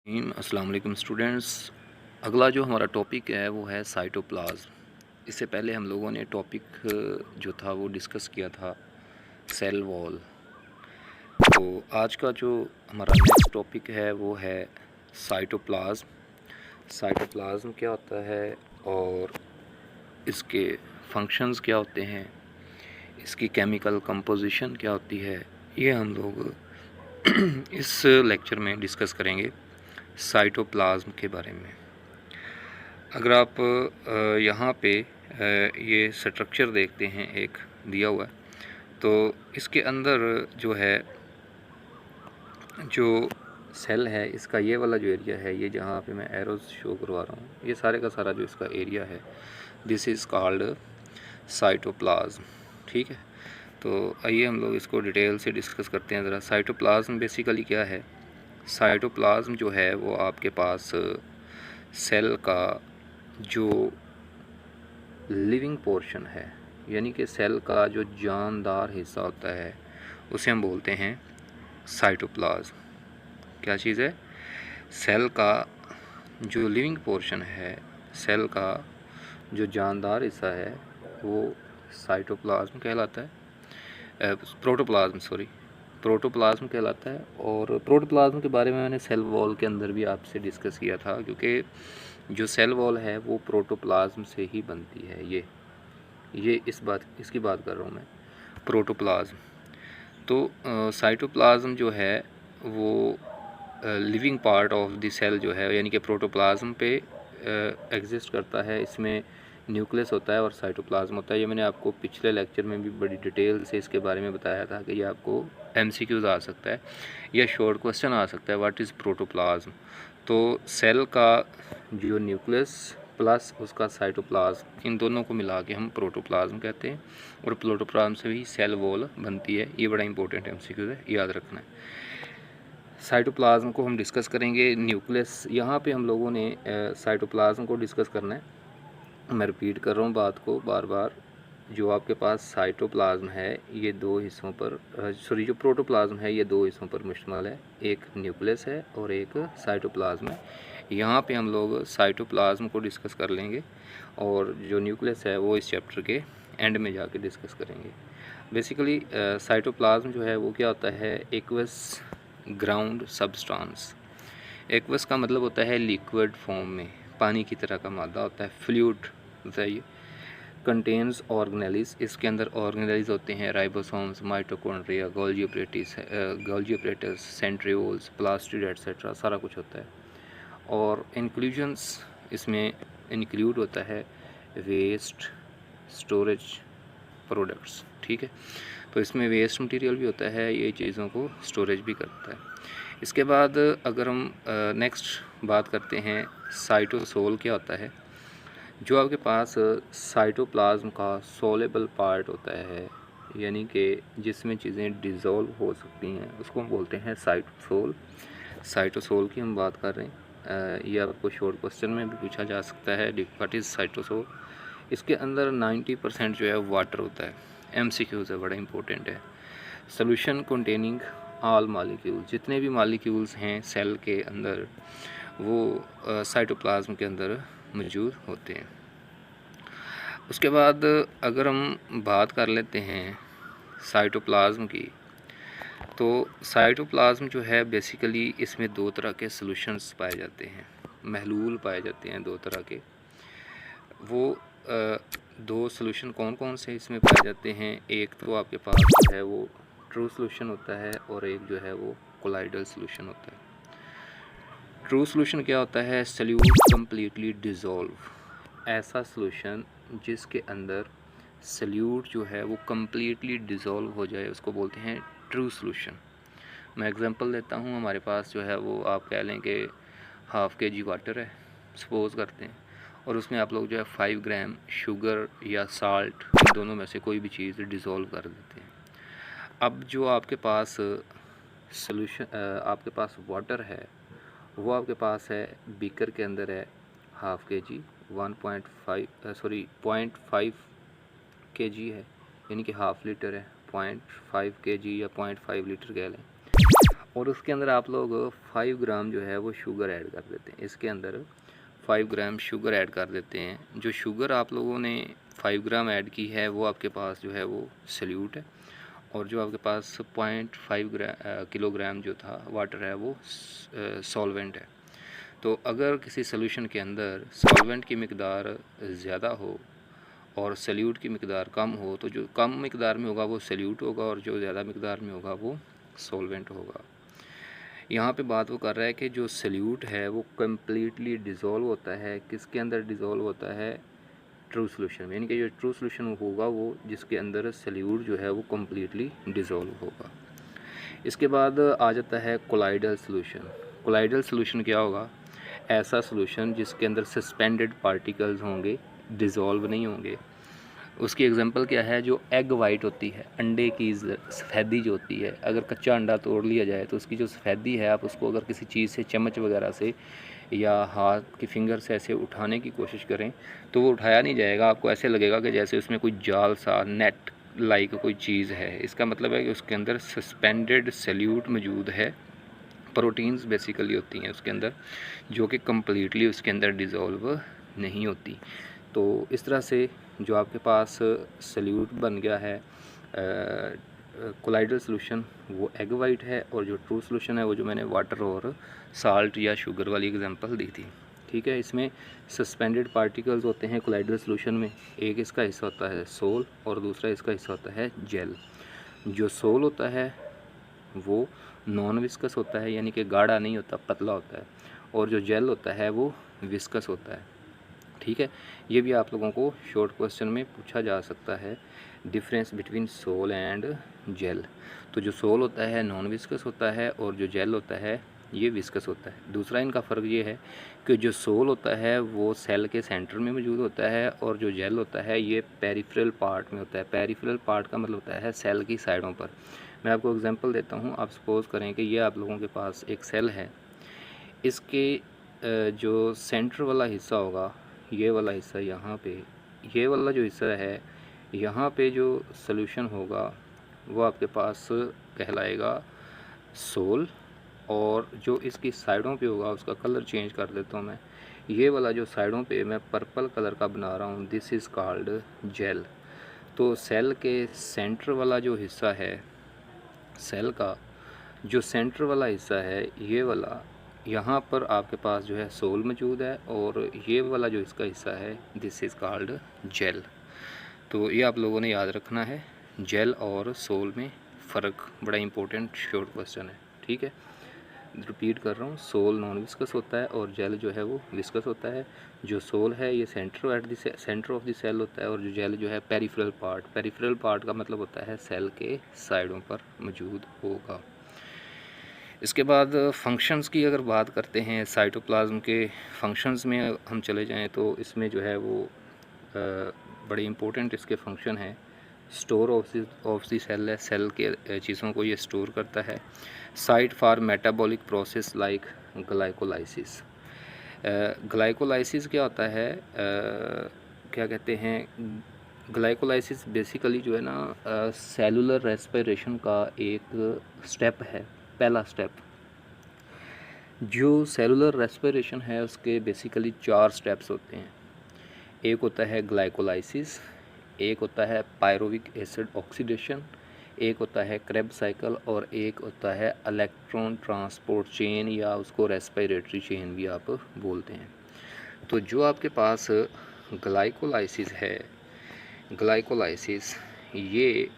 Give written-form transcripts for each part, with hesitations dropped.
अस्सलाम वालेकुम स्टूडेंट्स। अगला जो हमारा टॉपिक है वो है साइटोप्लाज्म। इससे पहले हम लोगों ने टॉपिक जो था वो डिस्कस किया था सेल वॉल। तो आज का जो हमारा नेक्स्ट टॉपिक है वो है साइटोप्लाज्म। साइटोप्लाज्म क्या होता है और इसके फंक्शंस क्या होते हैं, इसकी केमिकल कंपोजिशन क्या होती है, ये हम लोग इस लेक्चर में डिस्कस करेंगे साइटोप्लाज्म के बारे में। अगर आप यहाँ पे ये स्ट्रक्चर देखते हैं, एक दिया हुआ है, तो इसके अंदर जो है जो सेल है इसका ये वाला जो एरिया है, ये जहाँ पे मैं एरोज शो करवा रहा हूँ, ये सारे का सारा जो इसका एरिया है, दिस इज़ कॉल्ड साइटोप्लाज्म। ठीक है, तो आइए हम लोग इसको डिटेल से डिस्कस करते हैं ज़रा। साइटोप्लाज्म बेसिकली क्या है? साइटोप्लाज्म जो है वो आपके पास सेल का जो लिविंग पोर्शन है, यानी कि सेल का जो जानदार हिस्सा होता है, उसे हम बोलते हैं साइटोप्लाज्म। क्या चीज़ है? सेल का जो लिविंग पोर्शन है, सेल का जो जानदार हिस्सा है, वो साइटोप्लाज्म कहलाता है। प्रोटोप्लाज्म कहलाता है। और प्रोटोप्लाज्म के बारे में मैंने सेल वॉल के अंदर भी आपसे डिस्कस किया था, क्योंकि जो सेल वॉल है वो प्रोटोप्लाज्म से ही बनती है। ये इसकी बात कर रहा हूँ मैं, प्रोटोप्लाज्म। तो साइटोप्लाज्म जो है वो living part of the cell जो है, यानी कि प्रोटोप्लाज्म पे एग्जिस्ट करता है। इसमें न्यूक्लियस होता है और साइटोप्लाज्म होता है। ये मैंने आपको पिछले लेक्चर में भी बड़ी डिटेल से इसके बारे में बताया था कि ये आपको एमसीक्यूज आ सकता है या शॉर्ट क्वेश्चन आ सकता है, व्हाट इज़ प्रोटोप्लाज्म। तो सेल का जो न्यूक्लियस प्लस उसका साइटोप्लाज्म, इन दोनों को मिला के हम प्रोटोप्लाज्म कहते हैं। और प्रोटोप्लाज्म से भी सेल वॉल बनती है। ये बड़ा इंपॉर्टेंट एमसीक्यू है, याद रखना है। साइटोप्लाज्म को हम डिस्कस करेंगे। न्यूक्लियस, यहाँ पे हम लोगों ने साइटोप्लाज्म को डिस्कस करना है। मैं रिपीट कर रहा हूँ बात को बार बार। जो आपके पास साइटोप्लाज्म है ये दो हिस्सों पर जो प्रोटोप्लाज्म है ये दो हिस्सों पर मुश्तमिल है, एक न्यूक्लियस है और एक साइटोप्लाज्म है। यहाँ पे हम लोग साइटोप्लाज्म को डिस्कस कर लेंगे और जो न्यूक्लियस है वो इस चैप्टर के एंड में जाके डिस्कस करेंगे। बेसिकली साइटोप्लाज्म जो है वो क्या होता है? Aqueous ground substance. एक्वस का मतलब होता है लिक्विड फॉर्म में, पानी की तरह का मादा होता है, फ्लूइड होता है ये। कंटेन्स ऑर्गेनेलिस, इसके अंदर ऑर्गेनेलिस होते हैं, ribosomes, mitochondria, Golgi apparatus, centrioles, plastid etcetera, सारा कुछ होता है। और इंक्लूजन्स इसमें इंक्लूड होता है वेस्ट, स्टोरेज, प्रोडक्ट्स। ठीक है, तो इसमें वेस्ट मटेरियल भी होता है, ये चीज़ों को स्टोरेज भी करता है। इसके बाद अगर हम नेक्स्ट बात करते हैं, साइटोसोल क्या होता है? जो आपके पास साइटोप्लाज्म का सोलेबल पार्ट होता है, यानी कि जिसमें चीज़ें डिज़ोल्व हो सकती हैं, उसको हम बोलते हैं साइटोसोल। साइटोसोल की हम बात कर रहे हैं। ये आपको शॉर्ट क्वेश्चन में भी पूछा जा सकता है, व्हाट इज़ साइटोसोल। इसके अंदर 90% जो है वाटर होता है। एमसीक्यूज़ है, बड़ा इंपॉर्टेंट है। सोल्यूशन कंटेनिंग ऑल मॉलिक्यूल्स, जितने भी मॉलिक्यूल्स हैं सेल के अंदर वो साइटोप्लाज्म के अंदर मौजूद होते हैं। उसके बाद अगर हम बात कर लेते हैं साइटोप्लाज्म की, तो साइटोप्लाज्म जो है बेसिकली इसमें दो तरह के सॉल्यूशंस पाए जाते हैं, महलूल पाए जाते हैं दो तरह के। वो दो सॉल्यूशन कौन कौन से इसमें पाए जाते हैं? एक तो आपके पास जो है वो ट्रू सॉल्यूशन होता है और एक जो है वो कोलाइडल सॉल्यूशन होता है। ट्रू सॉल्यूशन क्या होता है? सॉल्यूट कम्प्लीटली डिज़ोल्व, ऐसा सॉल्यूशन जिसके अंदर सॉल्यूट जो है वो कम्प्लीटली डिज़ोल्व हो जाए, उसको बोलते हैं ट्रू सॉल्यूशन। मैं एग्जांपल देता हूँ। हमारे पास जो है वो आप कह लें कि हाफ़ kg वाटर है, सपोज़ करते हैं, और उसमें आप लोग जो है 5 ग्राम शुगर या साल्ट, दोनों में से कोई भी चीज़ डिज़ोल्व कर देते हैं। अब जो आपके पास सॉल्यूशन, आपके पास वाटर है, वो आपके पास है बीकर के अंदर है हाफ़ kg, 0.5 kg है, यानी कि हाफ़ लीटर है, 0.5 kg या 0.5 लीटर कह लें। और उसके अंदर आप लोग 5 ग्राम जो है वो शुगर ऐड कर देते हैं। इसके अंदर 5 ग्राम शुगर ऐड कर देते हैं। जो शुगर आप लोगों ने 5 ग्राम ऐड की है वो आपके पास जो है वो सल्यूट है, और जो आपके पास 0.5 किलोग्राम जो था वाटर है वो सॉल्वेंट है। तो अगर किसी सोल्यूशन के अंदर सॉल्वेंट की मकदार ज़्यादा हो और सल्यूट की मकदार कम हो, तो जो कम मकदार में होगा वो सल्यूट होगा और जो ज़्यादा मकदार में होगा वो सॉल्वेंट होगा। यहाँ पे बात वो कर रहा है कि जो सल्यूट है वो कम्प्लीटली डिज़ोल्व होता है, किसके अंदर डिज़ोल्व होता है? ट्रू सोल्यूशन में, यानी कि जो ट्रू सोल्यूशन होगा वो जिसके अंदर सल्यूट जो है वो कम्प्लीटली डिज़ोल्व होगा। इसके बाद आ जाता है कोलाइडल सोल्यूशन। कोलाइडल सोल्यूशन क्या होगा? ऐसा सोल्यूशन जिसके अंदर सस्पेंडेड पार्टिकल्स होंगे, डिज़ोल्व नहीं होंगे। उसकी एग्जांपल क्या है? जो एग वाइट होती है, अंडे की सफ़ेदी जो होती है, अगर कच्चा अंडा तोड़ लिया जाए तो उसकी जो सफ़ेदी है, आप उसको अगर किसी चीज़ से, चम्मच वगैरह से या हाथ की फिंगर से ऐसे उठाने की कोशिश करें तो वो उठाया नहीं जाएगा। आपको ऐसे लगेगा कि जैसे उसमें कोई जाल सा, नेट लाइक कोई चीज़ है। इसका मतलब है कि उसके अंदर सस्पेंडेड सल्यूट मौजूद है। प्रोटीन्स बेसिकली होती हैं उसके अंदर, जो कि कम्प्लीटली उसके अंदर डिज़ोल्व नहीं होती। तो इस तरह से जो आपके पास सल्यूट बन गया है कोलाइडल सोल्यूशन, वो एग वाइट है, और जो ट्रू सोल्यूशन है वो जो मैंने वाटर और साल्ट या शुगर वाली एग्जांपल दी थी। ठीक है, इसमें सस्पेंडेड पार्टिकल्स होते हैं कोलाइडल सोल्यूशन में। एक इसका हिस्सा होता है सोल और दूसरा इसका हिस्सा होता है जेल। जो सोल होता है वो नॉन विस्कस होता है, यानी कि गाढ़ा नहीं होता, पतला होता है, और जो जेल होता है वो विस्कस होता है। ठीक है, ये भी आप लोगों को शॉर्ट क्वेश्चन में पूछा जा सकता है, difference between sol and gel. तो जो सोल होता है नॉन विस्कस होता है और जो जेल होता है ये विस्कस होता है। दूसरा इनका फ़र्क ये है कि जो सोल होता है वो सेल के सेंटर में मौजूद होता है, और जो जेल होता है ये पेरिफेरल पार्ट में होता है। पेरिफेरल पार्ट का मतलब होता है सेल की साइडों पर। मैं आपको एग्जांपल देता हूँ। आप सपोज़ करें कि ये आप लोगों के पास एक सेल है, इसके जो सेंटर वाला हिस्सा होगा, ये वाला हिस्सा यहाँ पे, ये वाला जो हिस्सा है यहाँ पे जो सॉल्यूशन होगा वो आपके पास कहलाएगा सोल, और जो इसकी साइडों पे होगा उसका कलर चेंज कर देता हूँ मैं। ये वाला जो साइडों पे मैं पर्पल कलर का बना रहा हूँ, दिस इज़ कॉल्ड जेल। तो सेल के सेंटर वाला जो हिस्सा है, सेल का जो सेंटर वाला हिस्सा है ये वाला, यहाँ पर आपके पास जो है सोल मौजूद है, और ये वाला जो इसका हिस्सा है दिस इज़ कॉल्ड जेल। तो ये आप लोगों ने याद रखना है, जेल और सोल में फ़र्क, बड़ा इंपॉर्टेंट शॉर्ट क्वेश्चन है। ठीक है, रिपीट कर रहा हूँ, सोल नॉन विस्कस होता है और जेल जो है वो विस्कस होता है। जो सोल है ये सेंटर ऑफ द सेल होता है, और जो जेल जो है पेरिफेरल पार्ट। पेरिफेरल पार्ट का मतलब होता है सेल के साइडों पर मौजूद होगा। इसके बाद फंक्शंस की अगर बात करते हैं, साइटोप्लाज्म के फंक्शंस में हम चले जाएं तो इसमें जो है वो बड़े इंपॉर्टेंट इसके फंक्शन हैं। स्टोर ऑफ द सेल है, सेल के चीज़ों को ये स्टोर करता है। Site for metabolic process like glycolysis. Glycolysis क्या होता है, क्या कहते हैं, ग्लाइकोलाइसिस बेसिकली जो है ना सेलुलर रेस्पिरेशन का एक स्टेप है, पहला स्टेप। जो सेलुलर रेस्पिरेशन है उसके बेसिकली 4 स्टेप्स होते हैं। एक होता है ग्लाइकोलाइसिस, एक होता है पायरुविक एसिड ऑक्सीडेशन, एक होता है क्रेब्स साइकिल, और एक होता है इलेक्ट्रॉन ट्रांसपोर्ट चेन, या उसको रेस्पिरेटरी चेन भी आप बोलते हैं। तो जो आपके पास ग्लाइकोलाइसिस है, ग्लाइकोलाइसिस ये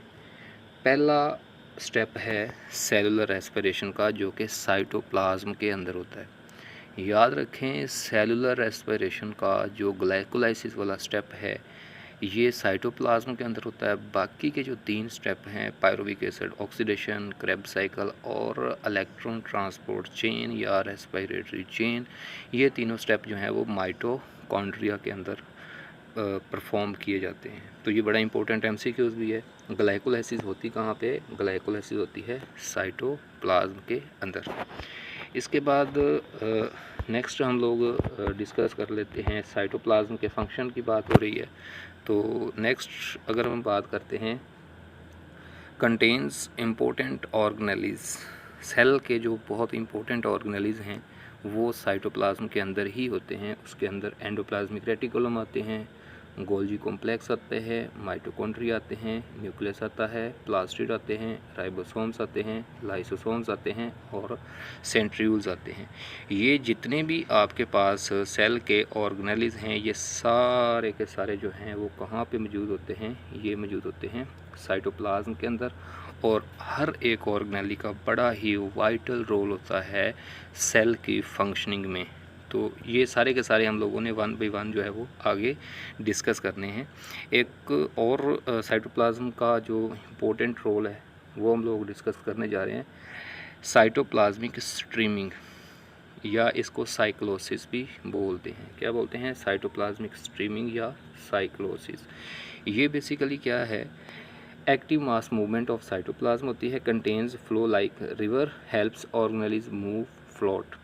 पहला स्टेप है सेलुलर रेस्पिरेशन का, जो कि साइटोप्लाज्म के अंदर होता है। याद रखें, सेलुलर रेस्पिरेशन का जो ग्लाइकोलाइसिस वाला स्टेप है ये साइटोप्लाज्म के अंदर होता है। बाकी के जो 3 स्टेप हैं, pyruvic acid oxidation, Krebs cycle और इलेक्ट्रॉन ट्रांसपोर्ट चेन या रेस्पिरेटरी चेन, ये तीनों स्टेप जो हैं वो माइटोकॉन्ड्रिया के अंदर परफॉर्म किए जाते हैं। तो ये बड़ा इंपॉर्टेंट एमसीक्यूज़ भी है। ग्लाइकोलाइसिस होती कहाँ पे? ग्लाइकोलाइसिस होती है साइटोप्लाज्म के अंदर। इसके बाद नेक्स्ट हम लोग डिस्कस कर लेते हैं, साइटोप्लाज्म के फंक्शन की बात हो रही है तो नेक्स्ट अगर हम बात करते हैं, कंटेन्स इम्पोर्टेंट ऑर्गेनेल्स। सेल के जो बहुत इंपॉर्टेंट ऑर्गेनेलिज हैं वो साइटोप्लाज्म के अंदर ही होते हैं। उसके अंदर एंडोप्लाज्मिक रेटिकुलम आते हैं, गोल्जी कॉम्प्लेक्स आते हैं, माइटोकॉन्ड्रिया आते हैं, न्यूक्लियस आता है, प्लास्टिड आते हैं, राइबोसोम्स आते हैं, लाइसोसोम्स आते हैं और सेंट्रियूल्स आते हैं। ये जितने भी आपके पास सेल के ऑर्गेनेलिज हैं ये सारे के सारे जो हैं वो कहाँ पे मौजूद होते हैं? ये मौजूद होते हैं साइटोप्लाज्म के अंदर। और हर एक ऑर्गेनेली का बड़ा ही वाइटल रोल होता है सेल की फंक्शनिंग में। तो ये सारे के सारे हम लोगों ने वन बाय वन जो है वो आगे डिस्कस करने हैं। एक और साइटोप्लाज्म का जो इम्पोर्टेंट रोल है वो हम लोग डिस्कस करने जा रहे हैं, साइटोप्लाज्मिक स्ट्रीमिंग, या इसको साइक्लोसिस भी बोलते हैं। क्या बोलते हैं? साइटोप्लाज्मिक स्ट्रीमिंग या साइक्लोसिस। ये बेसिकली क्या है? Active mass movement of cytoplasm होती है, contains flow like river, helps organelles move float.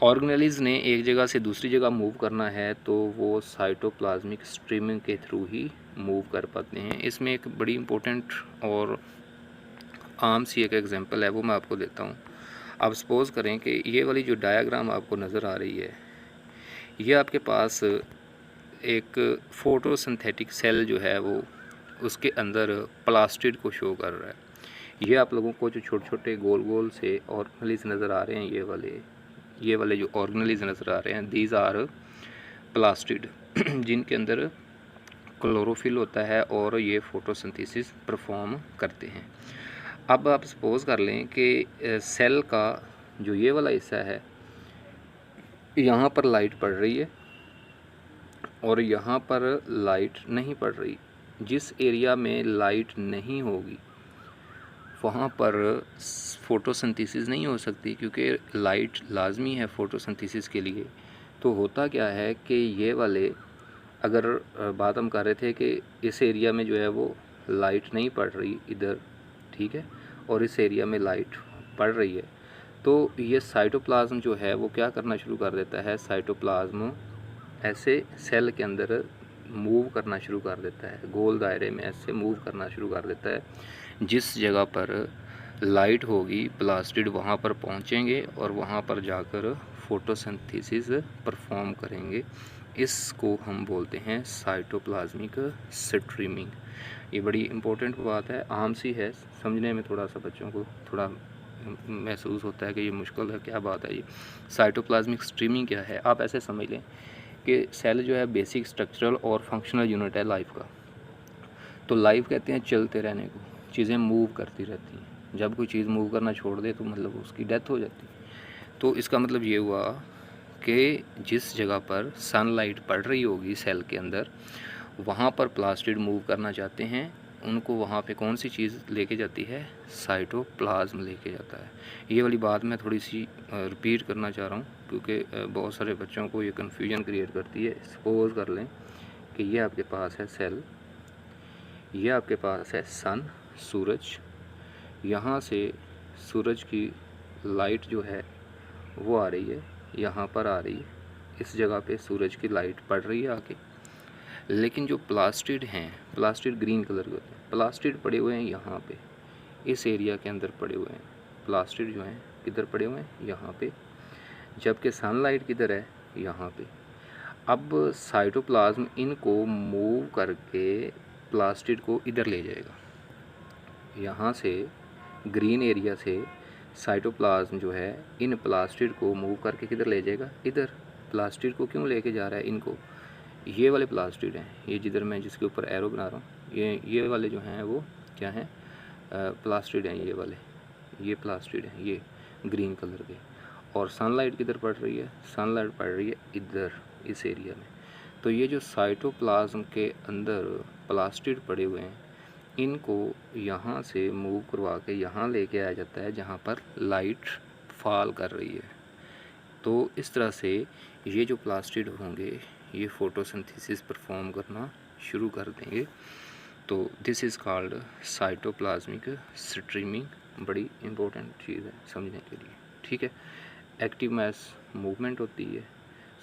Organelles ने एक जगह से दूसरी जगह मूव करना है तो वो साइटोप्लाज्मिक स्ट्रीमिंग के थ्रू ही मूव कर पाते हैं। इसमें एक बड़ी इम्पोर्टेंट और आम सी एक एग्जांपल है वो मैं आपको देता हूँ। आप सपोज़ करें कि ये वाली जो डायग्राम आपको नज़र आ रही है ये आपके पास एक फोटोसिंथेटिक सेल जो है वो उसके अंदर प्लास्टिड को शो कर रहा है। ये आप लोगों को जो छोटे छोटे गोल गोल से ऑर्गेनेलिज नज़र आ रहे हैं, ये वाले जो ऑर्गेनेलिज नज़र आ रहे हैं, दीज आर प्लास्टिड जिनके अंदर क्लोरोफिल होता है और ये फोटोसिंथेसिस परफॉर्म करते हैं। अब आप सपोज़ कर लें कि सेल का जो ये वाला हिस्सा है यहाँ पर लाइट पड़ रही है और यहाँ पर लाइट नहीं पड़ रही। जिस एरिया में लाइट नहीं होगी वहाँ पर फोटोसिंथेसिस नहीं हो सकती, क्योंकि लाइट लाजमी है फोटोसिंथेसिस के लिए। तो होता क्या है कि ये वाले, अगर बात हम कर रहे थे कि इस एरिया में जो है वो लाइट नहीं पड़ रही इधर, ठीक है, और इस एरिया में लाइट पड़ रही है, तो ये साइटोप्लाज्म जो है वो क्या करना शुरू कर देता है? साइटोप्लाज्म ऐसे सेल के अंदर मूव करना शुरू कर देता है, गोल दायरे में ऐसे मूव करना शुरू कर देता है। जिस जगह पर लाइट होगी प्लास्टिड वहाँ पर पहुँचेंगे और वहाँ पर जाकर फोटोसिंथेसिस परफॉर्म करेंगे। इसको हम बोलते हैं साइटोप्लाज्मिक स्ट्रीमिंग। ये बड़ी इम्पोर्टेंट बात है, आम सी है, समझने में थोड़ा सा बच्चों को थोड़ा महसूस होता है कि ये मुश्किल है, क्या बात है ये साइटोप्लाज्मिक स्ट्रीमिंग क्या है। आप ऐसे समझ लें कि सेल जो है बेसिक स्ट्रक्चरल और फंक्शनल यूनिट है लाइफ का। तो लाइफ कहते हैं चलते रहने को, चीज़ें मूव करती रहती हैं। जब कोई चीज़ मूव करना छोड़ दे तो मतलब उसकी डेथ हो जाती है। तो इसका मतलब ये हुआ कि जिस जगह पर सनलाइट पड़ रही होगी सेल के अंदर, वहाँ पर प्लास्टिड मूव करना चाहते हैं, उनको वहाँ पे कौन सी चीज़ लेके जाती है? साइटोप्लाज्म लेके जाता है। ये वाली बात मैं थोड़ी सी रिपीट करना चाह रहा हूँ, क्योंकि बहुत सारे बच्चों को ये कन्फ्यूजन क्रिएट करती है। सपोज़ कर लें कि ये आपके पास है सेल, ये आपके पास है सन, सूरज। यहाँ से सूरज की लाइट जो है वो आ रही है, यहाँ पर आ रही है, इस जगह पे सूरज की लाइट पड़ रही है आके। लेकिन जो प्लास्टिड हैं, प्लास्टिड ग्रीन कलर के होते हैं, प्लास्टिड पड़े हुए हैं यहाँ पे, इस एरिया के अंदर पड़े हुए हैं। प्लास्टिड जो हैं किधर पड़े हुए हैं? यहाँ पे। जबकि सनलाइट किधर है? यहाँ पे। अब साइटोप्लाज्म इनको मूव करके प्लास्टिड को इधर ले जाएगा। यहाँ से ग्रीन एरिया से साइटोप्लाज्म जो है इन प्लास्टिड को मूव करके किधर ले जाएगा? इधर। प्लास्टिड को क्यों लेके जा रहा है इनको? ये वाले प्लास्टिड हैं, ये जिधर मैं जिसके ऊपर एरो बना रहा हूँ, ये वाले जो हैं वो क्या हैं? प्लास्टिड हैं। ये वाले, ये प्लास्टिड हैं, ये ग्रीन कलर के। और सनलाइट किधर पड़ रही है? सनलाइट पड़ रही है इधर, इस एरिया में। तो ये जो साइटोप्लाज्म के अंदर प्लास्टिड पड़े हुए हैं, इनको यहाँ से मूव करवा के यहाँ लेके आया जाता है जहाँ पर लाइट फॉल कर रही है। तो इस तरह से ये जो प्लास्टिड होंगे ये फोटोसिंथेसिस परफॉर्म करना शुरू कर देंगे। तो this is called cytoplasmic streaming. बड़ी इम्पोर्टेंट चीज़ है समझने के लिए, ठीक है। एक्टिव मास मूवमेंट होती है,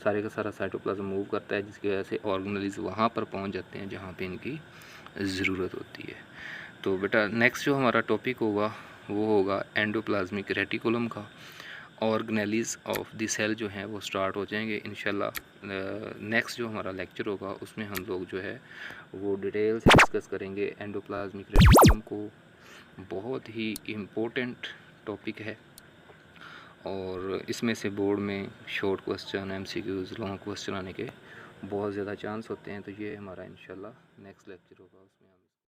सारे का सारा साइटोप्लाज्म मूव करता है, जिसकी वजह से ऑर्गेनेलिज वहाँ पर पहुँच जाते हैं जहाँ पे इनकी ज़रूरत होती है। तो बेटा नेक्स्ट जो हमारा टॉपिक होगा वो होगा एंडोप्लाज्मिक रेटिकुलम का। ऑर्गेनेलिस ऑफ द सेल जो हैं वो स्टार्ट हो जाएंगे इंशाल्लाह। नेक्स्ट जो हमारा लेक्चर होगा उसमें हम लोग जो है वो डिटेल से डिस्कस करेंगे एंडोप्लाज्मिक रेटिकुलम को। बहुत ही इम्पोर्टेंट टॉपिक है और इसमें से बोर्ड में short question, MCQs, long question आने के बहुत ज़्यादा चांस होते हैं। तो ये हमारा इंशाल्लाह नेक्स्ट लेक्चर होगा, उसमें